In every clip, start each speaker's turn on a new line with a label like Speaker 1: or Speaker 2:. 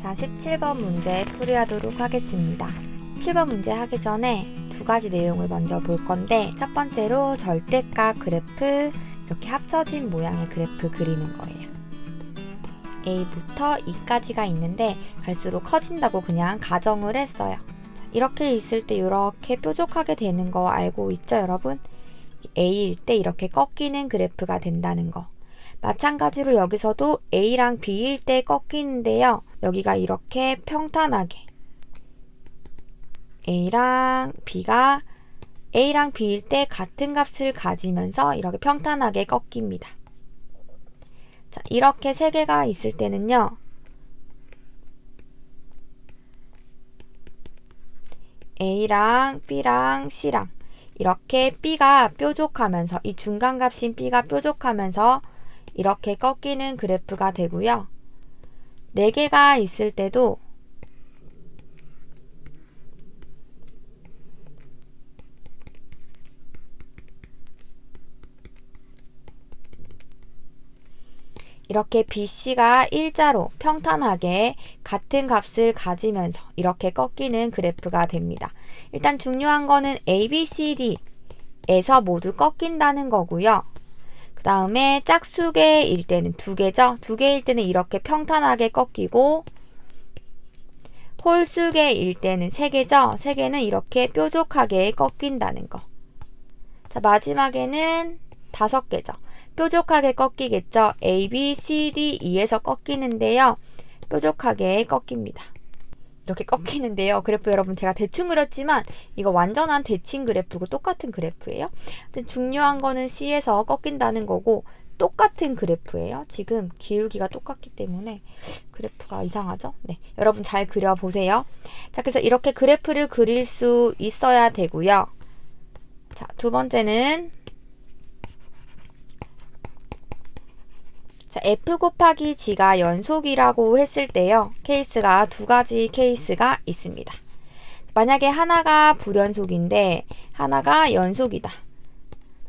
Speaker 1: 자, 17번 문제 풀이하도록 하겠습니다. 17번 문제 하기 전에 두 가지 내용을 먼저 볼 건데, 첫 번째로 절대값 그래프, 이렇게 합쳐진 모양의 그래프 그리는 거예요. A부터 E까지가 있는데 갈수록 커진다고 그냥 가정을 했어요. 이렇게 있을 때 이렇게 뾰족하게 되는 거 알고 있죠, 여러분? A일 때 이렇게 꺾이는 그래프가 된다는 거. 마찬가지로 여기서도 A랑 B일 때 꺾이는데요. 여기가 이렇게 평탄하게 A랑 B일 때 같은 값을 가지면서 이렇게 평탄하게 꺾입니다. 자, 이렇게 세 개가 있을 때는요. A랑 B랑 C랑 이렇게 B가 뾰족하면서, 이 중간값인 B가 뾰족하면서 이렇게 꺾이는 그래프가 되고요. 4개가 있을 때도 이렇게 BC가 일자로 평탄하게 같은 값을 가지면서 이렇게 꺾이는 그래프가 됩니다. 일단 중요한 거는 ABCD에서 모두 꺾인다는 거고요. 그 다음에 짝수개일 때는 2개죠. 2개일 때는 이렇게 평탄하게 꺾이고, 홀수개일 때는 3개죠. 3개는 이렇게 뾰족하게 꺾인다는 거. 자, 마지막에는 5개죠. 뾰족하게 꺾이겠죠. A, B, C, D, E에서 꺾이는데요. 뾰족하게 꺾입니다. 이렇게 꺾이는데요. 그래프 여러분 제가 대충 그렸지만 이거 완전한 대칭 그래프고 똑같은 그래프예요. 중요한 거는 C에서 꺾인다는 거고 똑같은 그래프예요. 지금 기울기가 똑같기 때문에 그래프가 이상하죠? 네, 여러분 잘 그려보세요. 자, 그래서 이렇게 그래프를 그릴 수 있어야 되고요. 자, 두 번째는 자, F 곱하기 G가 연속이라고 했을 때요. 케이스가 두 가지 케이스가 있습니다. 만약에 하나가 불연속인데 하나가 연속이다.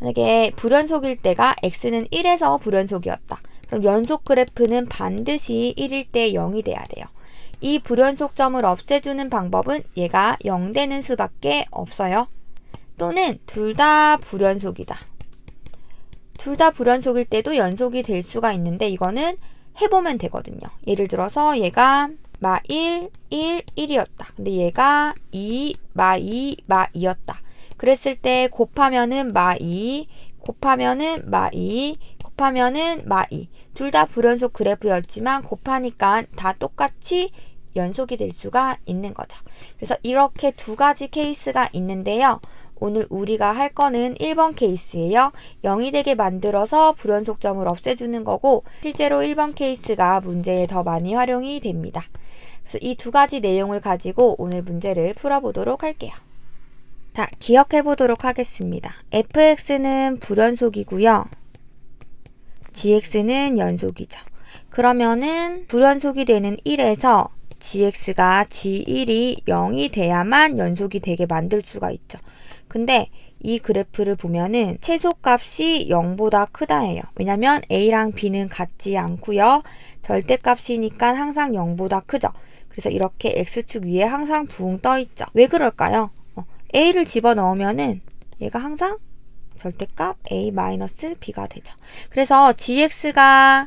Speaker 1: 만약에 불연속일 때가 x는 1에서 불연속이었다. 그럼 연속 그래프는 반드시 1일 때 0이 돼야 돼요. 이 불연속점을 없애주는 방법은 얘가 0 되는 수밖에 없어요. 또는 둘 다 불연속이다. 둘 다 불연속일 때도 연속이 될 수가 있는데 이거는 해보면 되거든요. 예를 들어서 얘가 마 1, 1, 1이었다. 근데 얘가 2, 마 2, 마 2였다. 그랬을 때 곱하면은 마 2, 곱하면은 마 2, 곱하면은 마 2. 둘 다 불연속 그래프였지만 곱하니까 다 똑같이 연속이 될 수가 있는 거죠. 그래서 이렇게 두 가지 케이스가 있는데요. 오늘 우리가 할 거는 1번 케이스예요. 0이 되게 만들어서 불연속점을 없애주는 거고, 실제로 1번 케이스가 문제에 더 많이 활용이 됩니다. 그래서 이 두 가지 내용을 가지고 오늘 문제를 풀어보도록 할게요. 자, 기억해 보도록 하겠습니다. fx는 불연속이고요. gx는 연속이죠. 그러면은 불연속이 되는 1에서 gx가 g1이 0이 돼야만 연속이 되게 만들 수가 있죠. 근데 이 그래프를 보면은 최소값이 0보다 크다예요. 왜냐면 a랑 b는 같지 않고요. 절대값이니까 항상 0보다 크죠. 그래서 이렇게 x축 위에 항상 붕 떠 있죠. 왜 그럴까요? a를 집어넣으면은 얘가 항상 절대값 a-b가 되죠. 그래서 gx가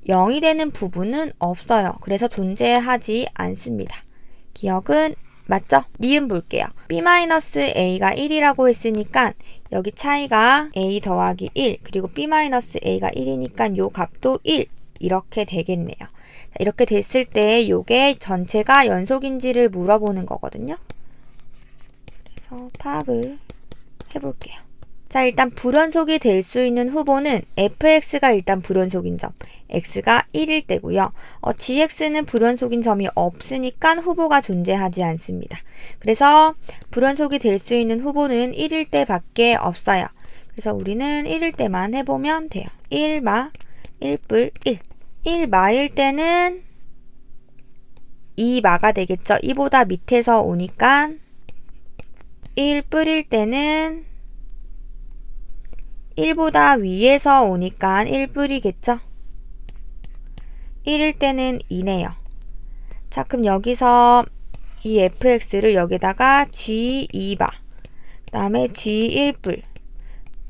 Speaker 1: 0이 되는 부분은 없어요. 그래서 존재하지 않습니다. 기억은 맞죠? 니은 볼게요. b-a가 1이라고 했으니까 여기 차이가 a 더하기 1 그리고 b-a가 1이니까 요 값도 1 이렇게 되겠네요. 자, 이렇게 됐을 때 요게 전체가 연속인지를 물어보는 거거든요. 그래서 파악을 해볼게요. 자, 일단 불연속이 될 수 있는 후보는 fx가 일단 불연속인 점, x가 1일 때고요. gx는 불연속인 점이 없으니까 후보가 존재하지 않습니다. 그래서 불연속이 될 수 있는 후보는 1일 때밖에 없어요. 그래서 우리는 1일 때만 해보면 돼요. 1마, 1뿔 1. 1마일 때는 2마가 되겠죠. 이보다 밑에서 오니까 1뿔일 때는 1보다 위에서 오니까 1뿔이겠죠? 1일 때는 2네요. 자, 그럼 여기서 이 fx를 여기다가 g2바, 그 다음에 g1뿔,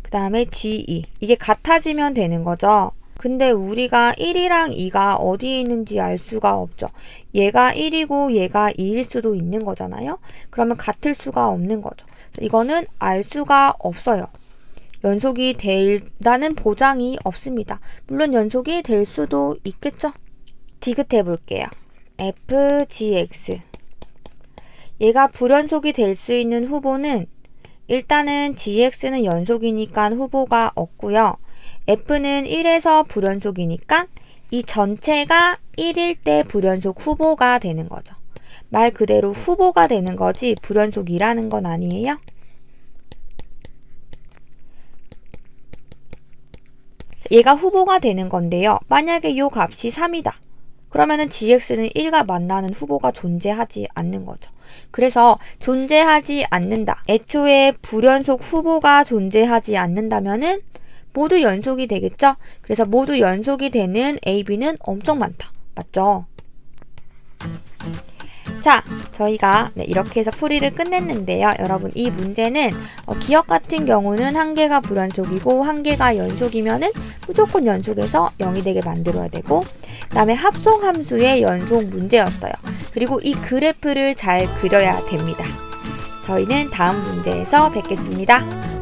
Speaker 1: 그 다음에 g2. 이게 같아지면 되는 거죠. 근데 우리가 1이랑 2가 어디에 있는지 알 수가 없죠. 얘가 1이고 얘가 2일 수도 있는 거잖아요. 그러면 같을 수가 없는 거죠. 이거는 알 수가 없어요. 연속이 된다는 보장이 없습니다. 물론 연속이 될 수도 있겠죠. 디귿해 볼게요. fgx. 얘가 불연속이 될 수 있는 후보는 일단은 gx는 연속이니까 후보가 없고요. f는 1에서 불연속이니까 이 전체가 1일 때 불연속 후보가 되는 거죠. 말 그대로 후보가 되는 거지 불연속이라는 건 아니에요. 얘가 후보가 되는 건데요. 만약에 이 값이 3이다. 그러면은 gx는 1과 만나는 후보가 존재하지 않는 거죠. 그래서 존재하지 않는다. 애초에 불연속 후보가 존재하지 않는다면은 모두 연속이 되겠죠? 그래서 모두 연속이 되는 A, B는 엄청 많다. 맞죠? 자, 저희가 이렇게 해서 풀이를 끝냈는데요. 여러분, 이 문제는 기억 같은 경우는 한 개가 불연속이고 한 개가 연속이면은 무조건 연속해서 0이 되게 만들어야 되고, 그 다음에 합성함수의 연속 문제였어요. 그리고 이 그래프를 잘 그려야 됩니다. 저희는 다음 문제에서 뵙겠습니다.